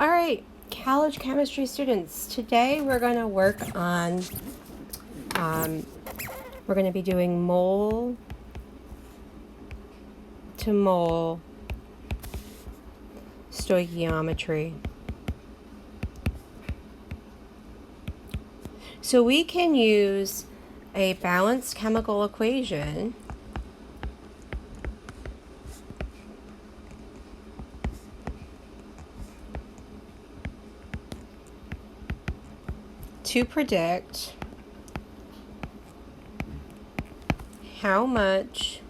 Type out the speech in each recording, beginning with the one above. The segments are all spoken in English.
All right, college chemistry students, today we're going to work on, we're going to be doing mole to mole stoichiometry. So we can use a balanced chemical equation to predict how much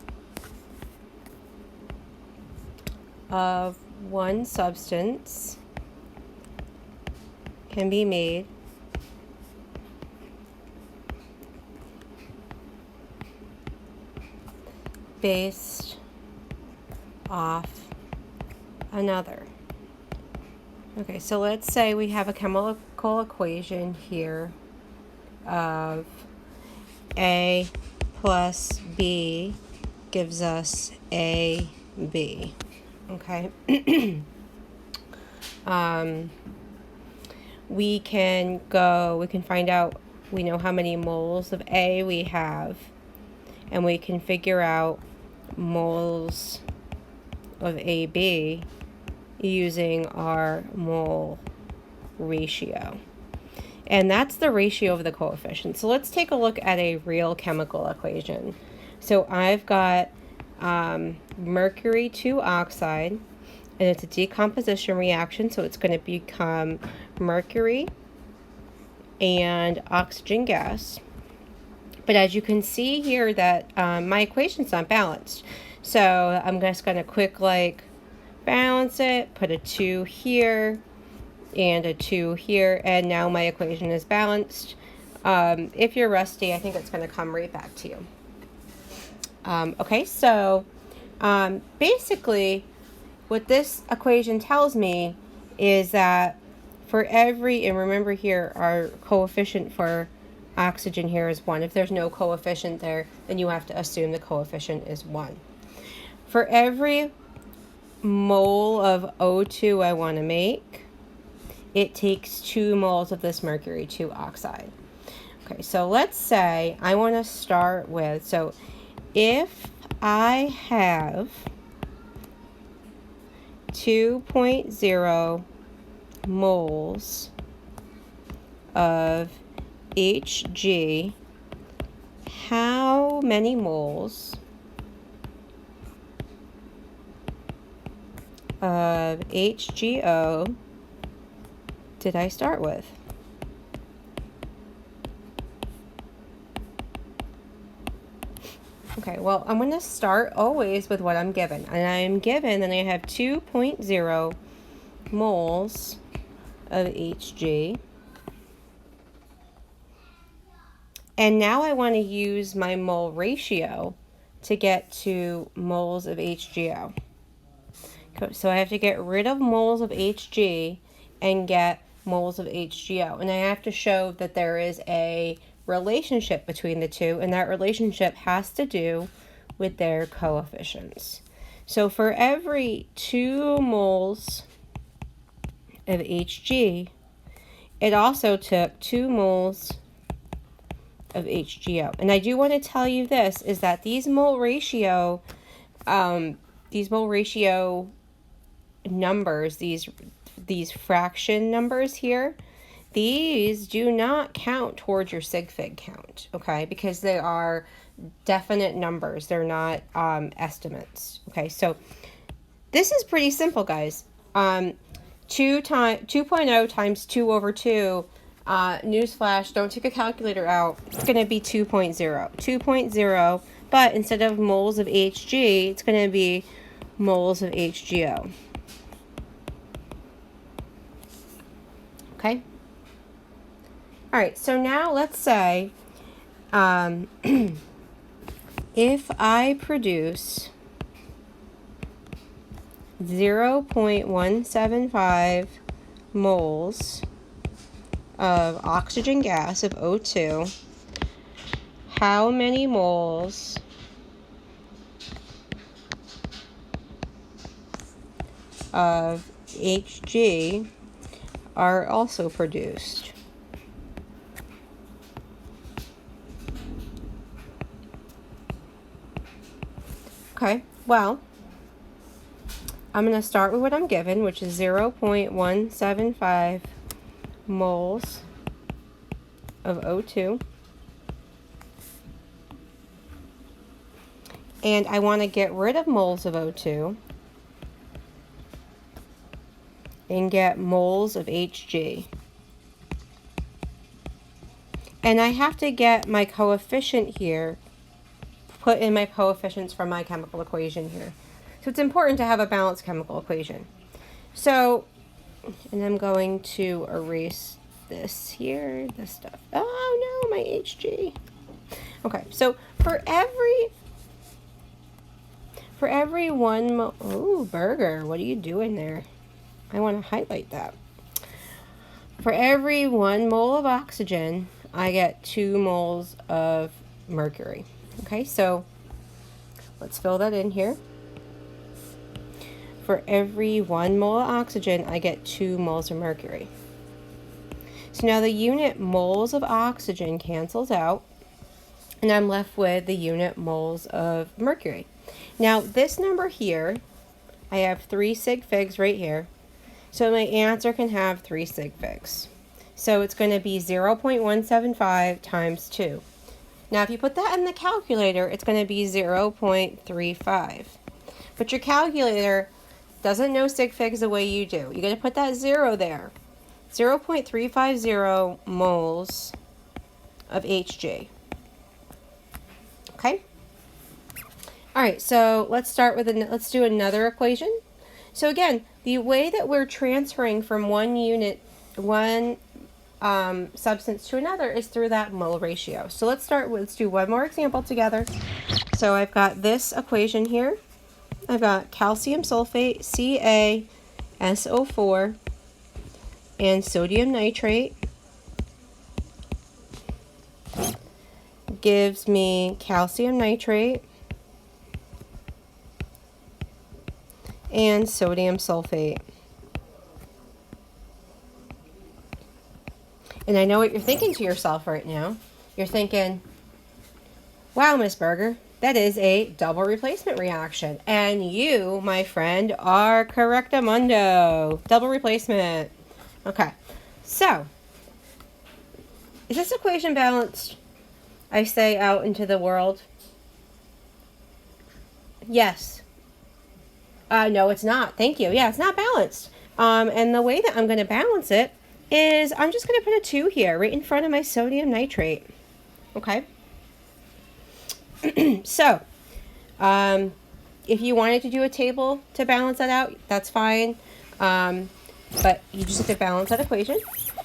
of one substance can be made based off another. Okay, so let's say we have a chemical equation here of A plus B gives us AB. Okay. We can find out, we know how many moles of A we have, and we can figure out moles of AB using our mole ratio. And that's the ratio of the coefficients. So let's take a look at a real chemical equation. So I've got mercury 2 oxide, and it's a decomposition reaction, so it's going to become mercury and oxygen gas. But as you can see here that my equation's not balanced. So I'm just going to quick balance it, put a 2 here and a 2 here, and now my equation is balanced. If you're rusty, I think it's going to come right back to you. Okay, so basically what this equation tells me is that for every, and remember here our coefficient for oxygen here is 1. If there's no coefficient there, then you have to assume the coefficient is 1. For every mole of O2 I want to make, it takes 2 moles of this mercury 2 oxide. Okay, so let's say I want to start with, so if I have 2.0 moles of Hg, how many moles of HgO did I start with? Okay, well, I'm going to start always with what I'm given. And I'm given that I have 2.0 moles of Hg. And now I want to use my mole ratio to get to moles of HgO. So I have to get rid of moles of Hg and get moles of HgO. And I have to show that there is a relationship between the two, and that relationship has to do with their coefficients. So for every 2 moles of Hg, it also took 2 moles of HgO. And I do want to tell you this, is that these mole ratio numbers, these fraction numbers here, these do not count towards your sig fig count, okay? Because they are definite numbers. They're not estimates, okay? So this is pretty simple, guys. 2.0 times 2 over 2, newsflash, don't take a calculator out. It's going to be 2.0. 2.0, but instead of moles of Hg, it's going to be moles of HgO. Okay? All right, so now let's say if I produce 0.175 moles of oxygen gas of O2, how many moles of Hg are also produced. Okay, well, I'm going to start with what I'm given, which is 0.175 moles of O2. And I want to get rid of moles of O2 and get moles of Hg. And I have to get my coefficient here, put in my coefficients from my chemical equation here. So it's important to have a balanced chemical equation. So, and I'm going to erase this here, this stuff. Oh no, my Hg. Okay, so for every one ooh, burger, what are you doing there? I want to highlight that. For every 1 mole of oxygen, I get 2 moles of mercury. Okay, so let's fill that in here. For every 1 mole of oxygen, I get 2 moles of mercury. So now the unit moles of oxygen cancels out, and I'm left with the unit moles of mercury. Now this number here, I have 3 sig figs right here. So my answer can have 3 sig figs. So it's going to be 0.175 times 2. Now if you put that in the calculator, it's going to be 0.35. But your calculator doesn't know sig figs the way you do. You got to put that 0 there. 0.350 moles of Hg. Okay? All right, so let's do another equation. So again, the way that we're transferring from one substance to another is through that mole ratio. So let's do one more example together. So I've got this equation here. I've got calcium sulfate, CaSO4, and sodium nitrate. Gives me calcium nitrate and sodium sulfate. And I know what you're thinking to yourself right now. You're thinking, wow, Miss Berger, that is a double replacement reaction. And you, my friend, are correctamundo. Double replacement. Okay, so is this equation balanced? I say out into the world. Yes. No, it's not. Thank you. Yeah, it's not balanced. And the way that I'm going to balance it is I'm just going to put a 2 here right in front of my sodium nitrate. Okay. So, if you wanted to do a table to balance that out, that's fine. But you just have to balance that equation.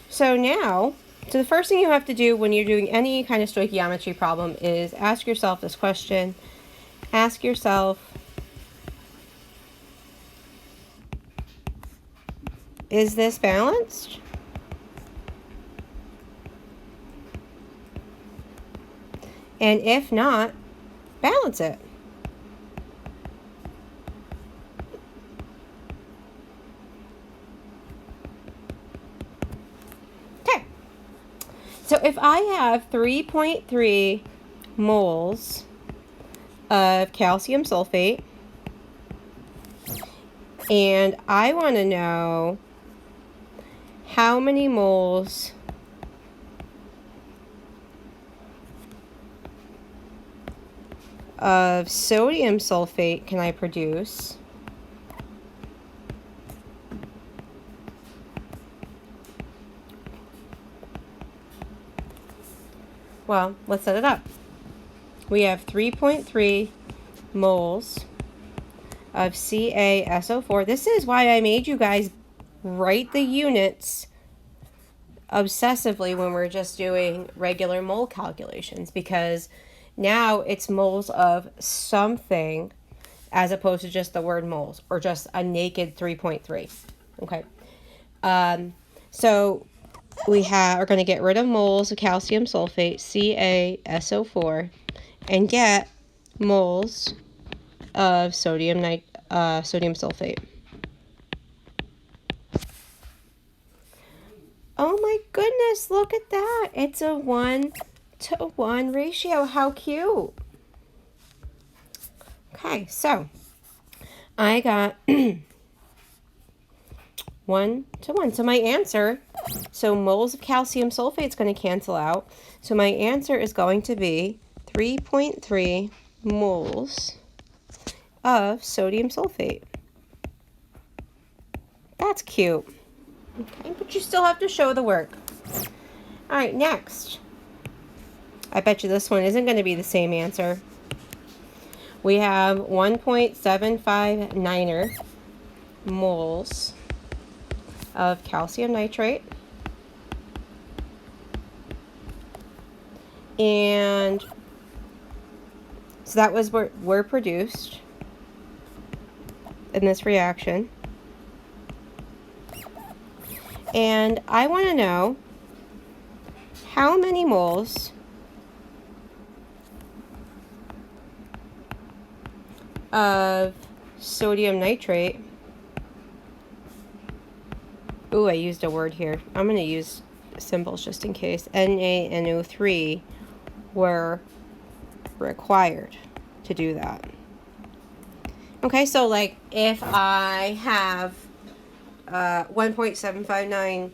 So now, the first thing you have to do when you're doing any kind of stoichiometry problem is ask yourself this question. Ask yourself, is this balanced? And if not, balance it. Okay. So if I have 3.3 moles of calcium sulfate, and I want to know how many moles of sodium sulfate can I produce? Well, let's set it up. We have 3.3 moles of CaSO4. This is why I made you guys write the units obsessively when we're just doing regular mole calculations, because now it's moles of something as opposed to just the word moles or just a naked 3.3. Okay. So we are going to get rid of moles of calcium sulfate, CaSO4, and get moles of sodium sulfate. Oh my goodness, look at that. It's a 1-to-1 ratio. How cute. Okay, so I got 1-to-1. So my answer, so moles of calcium sulfate is going to cancel out. So my answer is going to be 3.3 moles of sodium sulfate. That's cute. Okay, but you still have to show the work. All right, next. I bet you this one isn't going to be the same answer. We have 1.759 moles of calcium nitrate. And so that was what were produced in this reaction. And I want to know how many moles of sodium nitrate. Ooh, I used a word here. I'm going to use symbols just in case. NaNO3 were required to do that. Okay, so like if I have 1.759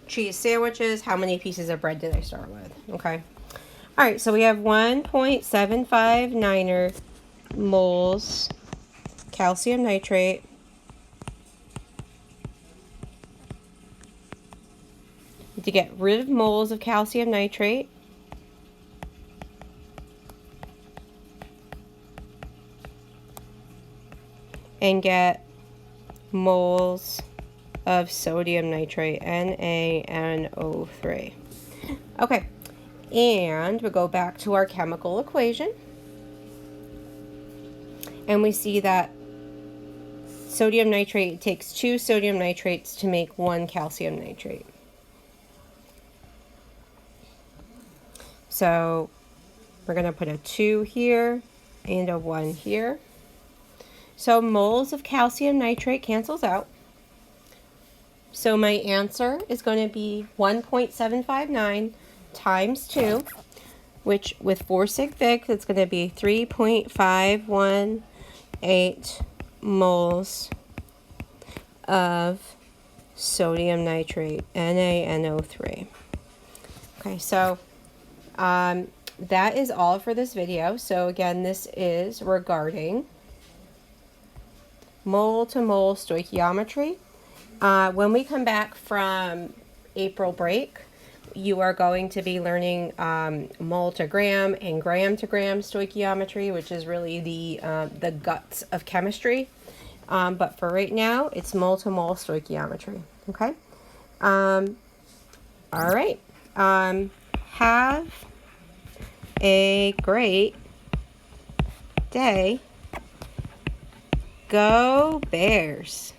cheese sandwiches, how many pieces of bread did I start with? Okay. All right, so we have 1.759 moles calcium nitrate to get rid of moles of calcium nitrate. And get moles of sodium nitrate, NaNO3. Okay, and we go back to our chemical equation. And we see that sodium nitrate takes 2 sodium nitrates to make 1 calcium nitrate. So we're going to put a 2 here and a 1 here. So moles of calcium nitrate cancels out. So my answer is going to be 1.759 times 2, which with 4 sig figs, it's going to be 3.518 moles of sodium nitrate, NaNO3. Okay, so that is all for this video. So again, this is regarding mole-to-mole stoichiometry. When we come back from April break, you are going to be learning mole to gram and gram to gram stoichiometry, which is really the guts of chemistry. But for right now, it's mole to mole stoichiometry. Okay. All right. Have a great day. Go Bears.